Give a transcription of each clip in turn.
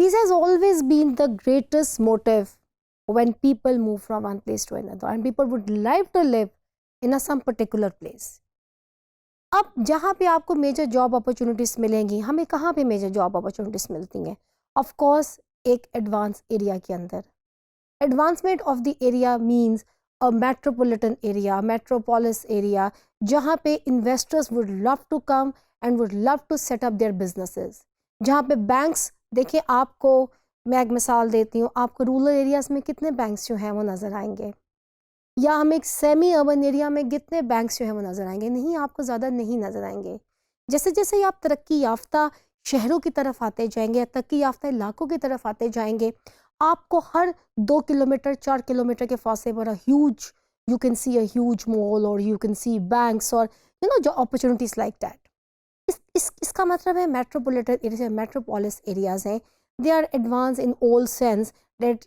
This has always been the greatest motive when people move from one place to another, and people would like to live in some particular place. अब जहाँ पे आपको major job opportunities मिलेंगी, हमें कहाँ पे major job opportunities मिलती हैं? ऑफ कोर्स एक एडवांस एरिया के अंदर. Advancement of the area means a metropolitan area, metropolis area, जहाँ पे investors would love to come and would love to set up their businesses. जहाँ पे बैंक्स, देखिए आपको मैं एक मिसाल देती हूँ, आपको रूरल एरियाज़ में कितने बैंक्स जो हैं वो नज़र आएंगे, या हम एक सेमी अर्बन एरिया में कितने बैंक्स जो हैं वो नज़र आएंगे? नहीं, आपको ज़्यादा नहीं नज़र आएंगे. जैसे जैसे आप तरक्की याफ्ता शहरों की तरफ आते जाएंगे, तरक्की याफ्ता इलाकों की तरफ आते जाएंगे, आपको हर 2 किलोमीटर 4 किलोमीटर के फासले पर you can see a huge mall, और यू कैन सी बैंक्स, और जो अपॉर्चुनिटीज़ लाइक दैट. इसका मतलब है मेट्रोपॉलिटन एरिया, मेट्रोपोलिस एरियाज़ हैं, they are advanced in all sense that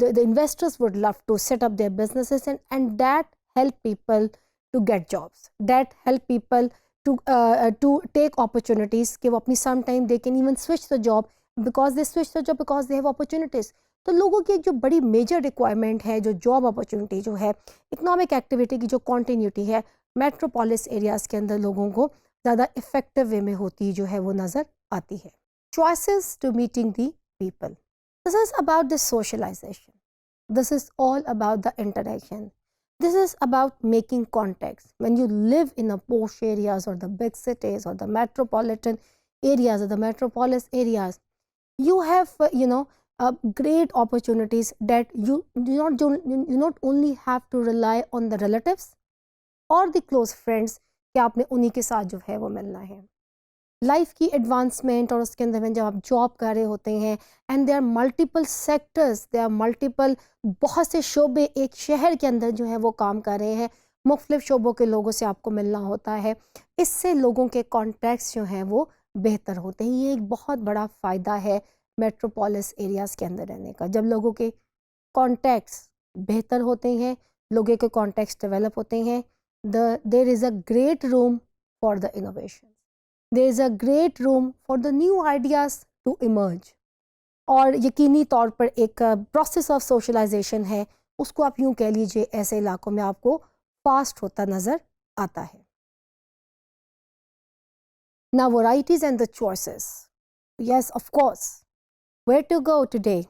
the investors would love to set up their businesses, and that help people to get jobs, that help people to take opportunities कि वो अपनी sometime they can even switch the job because they have opportunities. तो लोगों की एक जो बड़ी major requirement है, जो जॉब अपॉर्चुनिटी जो है, इकोनॉमिक एक्टिविटी की जो कॉन्टीन्यूटी है, मेट्रोपोलिस एरियाज़ के अंदर लोगों को ज़्यादा इफेक्टिव वे में होती जो है वो नज़र आती है. Choices to meeting the people. This is about the socialization. This is all about the interaction. This is about making contacts. When you live in a posh areas or the big cities or the metropolitan areas or the metropolis areas, you have great opportunities that you not only have to rely on the relatives or the close friends कि आपने उन्हीं के साथ जो है वो मिलना है. लाइफ की एडवांसमेंट और उसके अंदर में जब आप जॉब कर रहे होते हैं, and there are multiple sectors, there are multiple, बहुत से शोबे एक शहर के अंदर जो है वो काम कर रहे हैं, मुख्तलिफ शोबों के लोगों से आपको मिलना होता है, इससे लोगों के कॉन्टैक्ट्स जो हैं वो बेहतर होते हैं. ये एक बहुत बड़ा फ़ायदा है मेट्रोपोलिस एरियाज़ के अंदर रहने का. जब लोगों के कॉन्टैक्ट्स बेहतर होते हैं, लोगों के कॉन्टैक्ट्स डेवलप होते हैं, there is a great room for the innovation. There is a great room for the new ideas to emerge. और यकीनी तौर पर एक प्रोसेस ऑफ सोशलाइजेशन है, उसको आप यूँ कह लीजिए, ऐसे इलाकों में आपको फास्ट होता नज़र आता है. Now varieties and the choices. Yes, of course. Where to go today?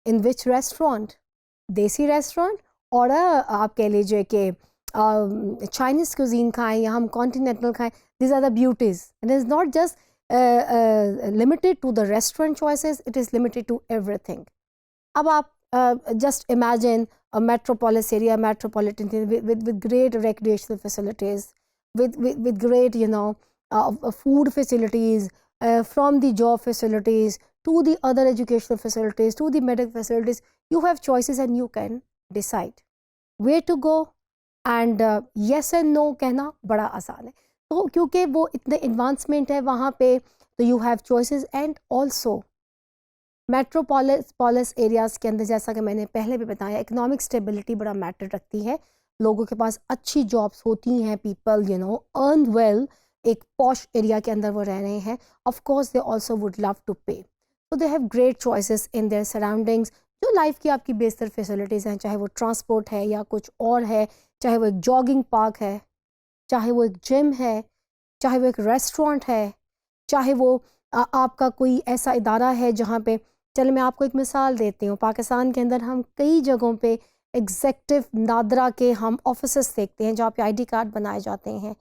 In which restaurant? देसी रेस्टोरेंट, और आप कह लीजिए कि चाइनीज़ cuisine खाएं या हम कॉन्टिनेंटल खाएं. These are the beauties. It is not just limited to the restaurant choices, it is limited to everything. अब आप just imagine a metropolis area, metropolitan area with great recreational facilities, with great food facilities, from the job facilities to the other educational facilities to the medical facilities. You have choices and you can decide where to go, and yes and no कहना बड़ा आसान है. तो क्योंकि वो इतने advancement है वहाँ पे, तो you have choices. And also metropolis areas के अंदर, जैसा कि मैंने पहले भी बताया, इकोनॉमिक स्टेबिलिटी बड़ा मैटर रखती है. लोगों के पास अच्छी जॉब्स होती हैं, पीपल अर्न वेल, एक पॉश एरिया के अंदर वो रह रहे हैं. Of course they also would love to pay, so they have great choices in their surroundings. जो लाइफ की आपकी बेहतर फैसिलिटीज़ हैं, चाहे वो ट्रांसपोर्ट है या कुछ और है, चाहे वो एक जॉगिंग पार्क है, चाहे वो एक जिम है, चाहे वो एक रेस्टोरेंट है, चाहे वो आपका कोई ऐसा इदारा है जहाँ पे, चलो मैं आपको एक मिसाल देती हूँ, पाकिस्तान के अंदर हम कई जगहों पे एग्जेक्टिव नादरा के हम ऑफिसेस देखते हैं जहाँ पे आईडी कार्ड बनाए जाते हैं.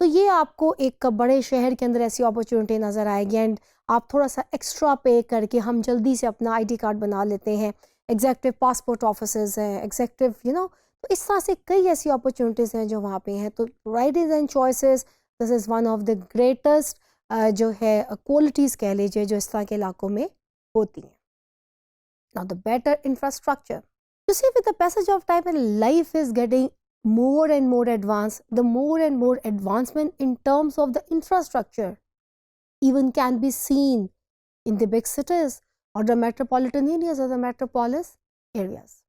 तो ये आपको एक बड़े शहर के अंदर ऐसी अपॉर्चुनिटी नज़र आएगी, एंड आप थोड़ा सा एक्स्ट्रा पे करके हम जल्दी से अपना आईडी कार्ड बना लेते हैं. एग्जेक्टिव पासपोर्ट ऑफिसेस हैं, एग्जेक्टिव तो इस तरह से कई ऐसी अपॉर्चुनिटीज़ हैं जो वहाँ पे हैं. तो rights and choices, this is one of the greatest जो है क्वालिटीज़ कह लीजिए जो इस तरह के इलाकों में होती हैं. Now the better infrastructure. You see, with the passage of time and life is getting more and more advanced, the more and more advancement in terms of the infrastructure even can be seen in the big cities or the metropolitan areas or the metropolis areas.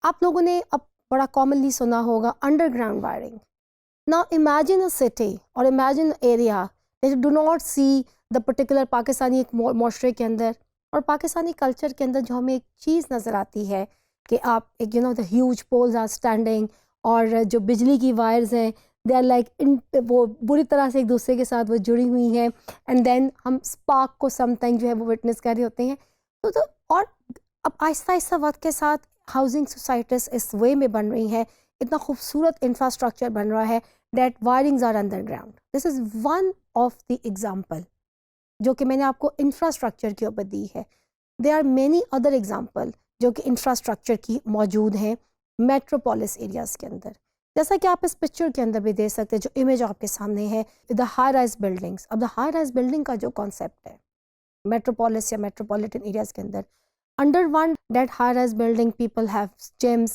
आप लोगों ने अब बड़ा commonly सुना होगा underground wiring. Now imagine a city or imagine an area that you do not see the particular Pakistani एक माशरे के अंदर और पाकिस्तानी कल्चर के अंदर जो हमें एक चीज़ नज़र आती है कि आप एक the huge poles are standing और जो बिजली की वायर्स हैं दे आर लाइक वो बुरी तरह से एक दूसरे के साथ वो जुड़ी हुई हैं एंड देन हम स्पार्क को समटाइम जो है वो विटनेस कर रहे होते हैं। तो और अब आहिस्ता आहिस्ता वक्त के साथ हाउसिंग सोसाइटीज़ इस वे में बन रही हैं, इतना खूबसूरत इंफ्रास्ट्रक्चर बन रहा है that wirings are underground. This is one of the example जो कि मैंने आपको इंफ्रास्ट्रक्चर के ऊपर दी है। There are many other example जो कि इंफ्रास्ट्रक्चर की मौजूद हैं मेट्रोपोलिस एरियाज़ के अंदर, जैसा कि आप इस पिक्चर के अंदर भी देख सकते हैं, जो इमेज आपके सामने है द हाई राइज बिल्डिंग्स। अब द हाई राइज बिल्डिंग का जो कॉन्सेप्ट है मेट्रोपोलिस या मेट्रोपॉलिटन एरियाज़ के अंदर, under one that high-rise building people have gyms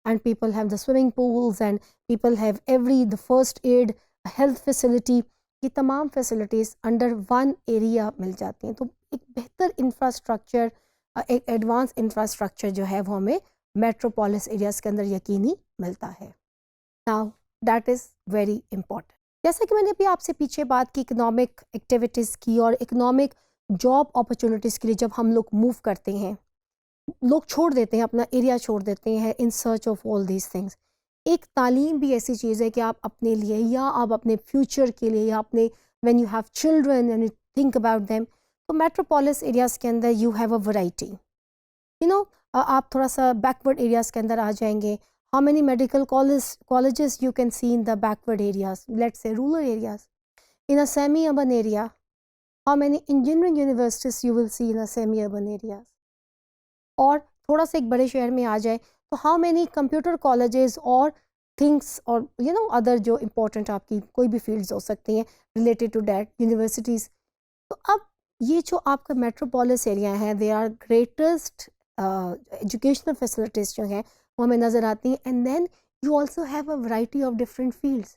and people have the swimming pools and people have the first aid health facility, ये तमाम facilities under one area मिल जाती हैं। तो एक बेहतर इंफ्रास्ट्रक्चर, एक एडवांस इंफ्रास्ट्रक्चर जो है वो हमें मेट्रोपोलिस एरियाज़ के अंदर यकीनी मिलता है। Now that is very important. जैसा कि मैंने अभी आपसे पीछे बात की इकोनॉमिक एक्टिविटीज़ की और इकोनॉमिक जॉब अपॉर्चुनिटीज़ के लिए जब हम लोग मूव करते हैं, लोग छोड़ देते हैं, अपना एरिया छोड़ देते हैं in search of all these things. एक तालीम भी ऐसी चीज़ है कि आप अपने लिए या आप अपने फ्यूचर के लिए या अपने when you have children and you think about them, तो मेट्रोपोलिस एरियाज़ के अंदर यू हैव अ वैरायटी। आप थोड़ा सा बैकवर्ड एरियाज़ के अंदर आ जाएंगे। How many medical colleges you can see in the backward areas, let's say rural areas. In a semi urban area, how many engineering universities you will see in a semi urban areas. और थोड़ा सा एक बड़े शहर में आ जाए तो how many computer colleges और थिंग्स और अदर जो इम्पोर्टेंट आपकी कोई भी फील्ड्स हो सकती हैं रिलेटेड टू डैट यूनिवर्सिटीज़। तो अब ये जो आपका मेट्रोपोलिस एरिया है, they are greatest educational facilities जो हैं वो हमें नज़र आती हैं। And then you also have a variety of different fields.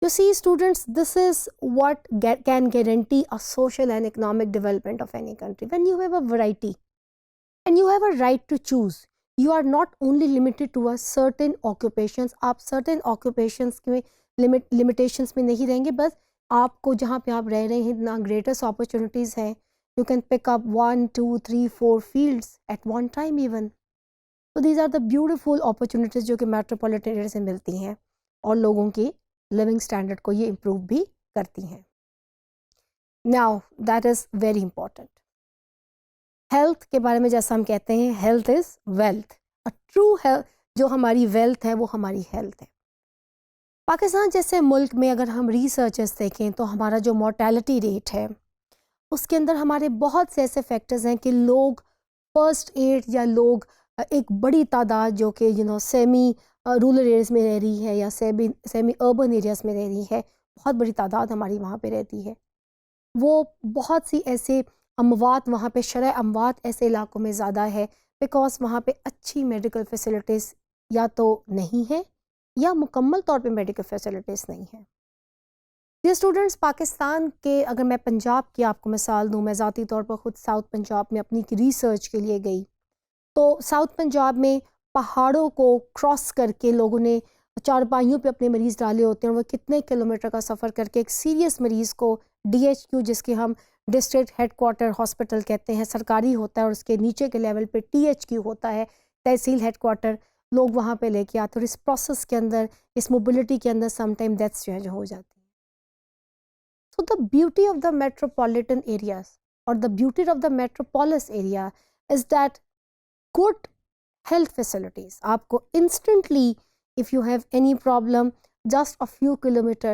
You see students, this is what can guarantee a social and economic development of any country. When you have a variety and you have a right to choose, you are not only limited to a certain occupations, आप certain occupations के limitations में नहीं रहेंगे, बस आपको जहाँ पे आप रह रहे हैं ना greatest opportunities है, you can pick up 1, 2, 3, 4 fields at one time even. So these are the beautiful opportunities जो कि metropolitan area से मिलती हैं और लोगों की लिविंग स्टैंडर्ड को ये इम्प्रूव भी करती हैं। Now that is very important. Health के बारे में जैसा हम कहते हैं, health is wealth. A true health, जो हमारी वेल्थ है वो हमारी हेल्थ है। पाकिस्तान जैसे मुल्क में अगर हम रिसर्चेस देखें तो हमारा जो मोर्टेलिटी रेट है उसके अंदर हमारे बहुत से ऐसे फैक्टर्स हैं कि लोग फर्स्ट एड या लोग एक बड़ी तादाद जो कि सेमी रूरल एरियाज़ में रह रही है या सेमी अर्बन एरियाज़ में रह रही है, बहुत बड़ी तादाद हमारी वहाँ पे रहती है। वो बहुत सी ऐसे अमवात वहाँ पे शरह अमवात ऐसे इलाकों में ज़्यादा है बिकॉज़ वहाँ पे अच्छी मेडिकल फैसिलिटीज़ या तो नहीं है या मुकम्मल तौर पे मेडिकल फैसिलिटीज़ नहीं है। ये स्टूडेंट्स पाकिस्तान के, अगर मैं पंजाब की आपको मिसाल दूँ, मैं ज़ाती तौर पर ख़ुद साउथ पंजाब में अपनी रिसर्च के लिए गई, तो साउथ पंजाब में पहाड़ों को क्रॉस करके लोगों ने चारपाइयों पे अपने मरीज़ डाले होते हैं और वो कितने किलोमीटर का सफ़र करके एक सीरियस मरीज़ को DHQ, जिसके हम डिस्ट्रिक्ट हेडक्वार्टर हॉस्पिटल कहते हैं, सरकारी होता है, और उसके नीचे के लेवल पे THQ होता है, तहसील हेडक्वार्टर, लोग वहाँ पे लेके आते हैं। और इस प्रोसेस के अंदर, इस मोबिलिटी के अंदर समटाइम डेथ्स जो है जो हो जाती हैं। So the beauty of the metropolitan areas और the beauty of the metropolis area is that good health facilities, आपको instantly if you have any problem just a few kilometer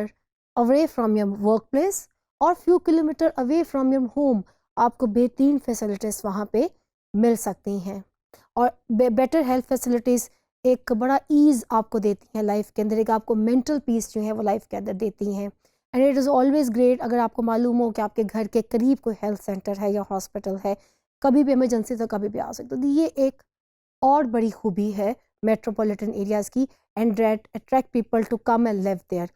away from your workplace or few kilometer away from your home, आपको बेहतरीन facilities वहाँ पे मिल सकती हैं। और better health facilities एक बड़ा ease आपको देती हैं लाइफ के अंदर, एक आपको mental peace जो है वो लाइफ के अंदर देती हैं। and it is always great अगर आपको मालूम हो कि आपके घर के करीब कोई health center है या hospital है, कभी भी इमरजेंसी तो कभी भी आ सकते हो। तो ये एक और बड़ी खूबी है मेट्रोपॉलिटन एरियाज़ की, and that attract people to come and live there.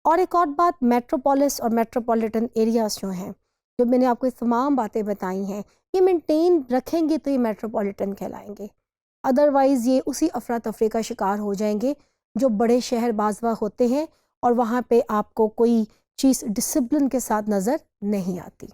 और एक और बात, मेट्रोपोलिस और मेट्रोपॉलिटन एरियाज़ जो हैं, जो मैंने आपको तमाम बातें बताई हैं, ये मेंटेन रखेंगे तो ये मेट्रोपॉलिटन कहलाएंगे, अदरवाइज़ ये उसी अफरा तफरी का शिकार हो जाएंगे जो बड़े शहर बाज़वा होते हैं और वहाँ पे आपको कोई चीज़ डिसिप्लिन के साथ नज़र नहीं आती।